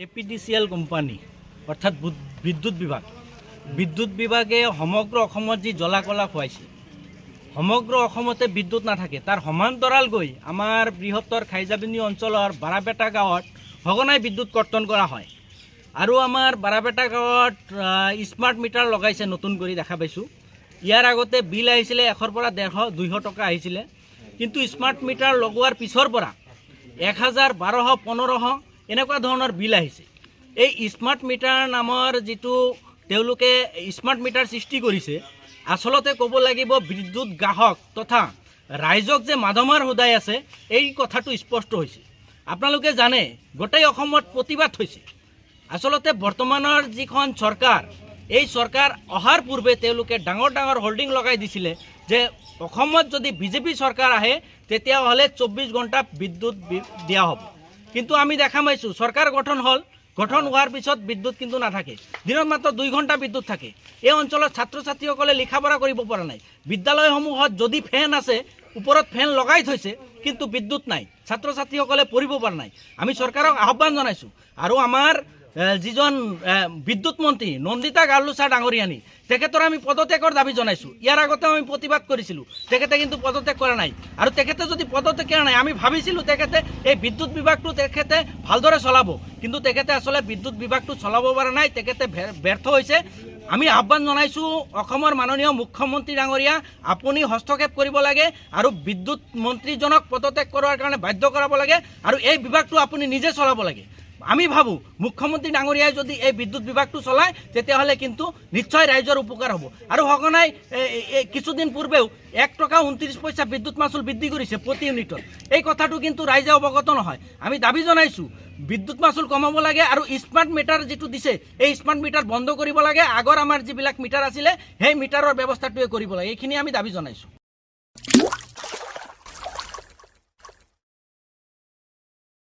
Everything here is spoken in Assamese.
APDCL কোম্পানী অৰ্থাৎ বিদ্যুৎ বিভাগে সমগ্ৰ অসমত যি জ্বলা-কলা খুৱাইছে সমগ্ৰ অসমতে বিদ্যুৎ নাথাকে তাৰ সমান্তৰাল গৈ আমাৰ বৃহত্তৰ খাইজাবিনী অঞ্চলেৰ বাৰাপেটা গাঁৱত সঘনাই বিদ্যুৎ কৰ্তন কৰা হয় আৰ আমাৰ বাৰাপেটা গাঁৱত স্মাৰ্ট মিটাৰ লগাইছে নতুন কৰে দেখা পাইছোঁ। ইয়াৰ আগতে বিল আহিছিলে 100 পৰা 150-200 টকা আহিছিলে, কিন্তু স্মাৰ্ট মিটাৰ লগোৱাৰ পিছৰ পৰা 1000, 1200, 1500 এনেকুৱা ধৰণৰ বিল আহিছে। এই স্মাৰ্ট মিটাৰ নামৰ যিটো তেওঁলোকে স্মাৰ্ট মিটাৰ সৃষ্টি কৰিছে, আসলতে ক'ব লাগিব বিদ্যুৎ গ্ৰাহক তথা ৰাইজক যে মাধমাৰ হোদাই আছে এই কথাটো স্পষ্ট হৈছে। আপোনালোকে জানে গোটেই অসমত প্ৰতিবাদ হৈছে। আসলতে বৰ্তমানৰ যিখন চৰকাৰ এই চৰকাৰ অহাৰ পূৰ্বে তেওঁলোকে ডাঙৰ ডাঙৰ হোল্ডিং লগাই দিছিলে যে অসমত যদি বিজেপি চৰকাৰ আহে তেতিয়াহ'লে 24 ঘণ্টা বিদ্যুৎ দিয়া হ'ব। কিন্তু আমি দেখা পাইছোঁ চৰকাৰ গঠন হোৱাৰ পিছত বিদ্যুৎ কিন্তু নাথাকে, দিনত মাত্ৰ 2 ঘণ্টা বিদ্যুৎ থাকে। এই অঞ্চলত ছাত্ৰ ছাত্ৰীসকলে লিখা পঢ়া কৰিব পৰা নাই। বিদ্যালয়সমূহত যদি ফেন আছে ওপৰত ফেন লগাই থৈছে কিন্তু বিদ্যুৎ নাই, ছাত্ৰ ছাত্ৰীসকলে পঢ়িব পৰা নাই। আমি চৰকাৰক আহ্বান জনাইছোঁ আৰু আমাৰ যিজন বিদ্যুৎ মন্ত্ৰী নন্দিতা গাৰ্লুছা ডাঙৰীয়ানী তেখেতৰ আমি পদত্যাগৰ দাবী জনাইছোঁ। ইয়াৰ আগতে আমি প্ৰতিবাদ কৰিছিলোঁ, তেখেতে কিন্তু পদত্যাগ কৰা নাই। আৰু তেখেতে যদি পদত্যাগ কৰা নাই আমি ভাবিছিলোঁ তেখেতে এই বিদ্যুৎ বিভাগটো তেখেতে ভালদৰে চলাব, কিন্তু তেখেতে আসলে বিদ্যুৎ বিভাগটো চলাব পৰা নাই, তেখেতে ব্যৰ্থ হৈছে। আমি আহ্বান জনাইছোঁ অসমৰ মাননীয় মুখ্যমন্ত্ৰী ডাঙৰীয়া, আপুনি হস্তক্ষেপ কৰিব লাগে আৰু বিদ্যুৎ মন্ত্ৰীজনক পদত্যাগ কৰাৰ কাৰণে বাধ্য কৰাব লাগে আৰু এই বিভাগটো আপুনি নিজে চলাব লাগে। আমি ভাবোঁ মুখ্যমন্ত্ৰী ডাঙৰীয়াই যদি এই বিদ্যুৎ বিভাগটো চলায় তেতিয়াহ'লে কিন্তু নিশ্চয় ৰাইজৰ উপকাৰ হ'ব। আৰু সঘনাই কিছুদিন পূৰ্বেও 1 টকা 29 পইচা বিদ্যুৎ মাচুল বৃদ্ধি কৰিছে প্ৰতি ইউনিটত। এই কথাটো কিন্তু ৰাইজে অৱগত নহয়। আমি দাবী জনাইছোঁ বিদ্যুৎ মাচুল কমাব লাগে আৰু স্মাৰ্ট মিটাৰ যিটো দিছে এই স্মাৰ্ট মিটাৰ বন্ধ কৰিব লাগে। আগৰ আমাৰ যিবিলাক মিটাৰ আছিলে সেই মিটাৰৰ ব্যৱস্থাটোৱে কৰিব লাগে। এইখিনি আমি দাবী জনাইছোঁ।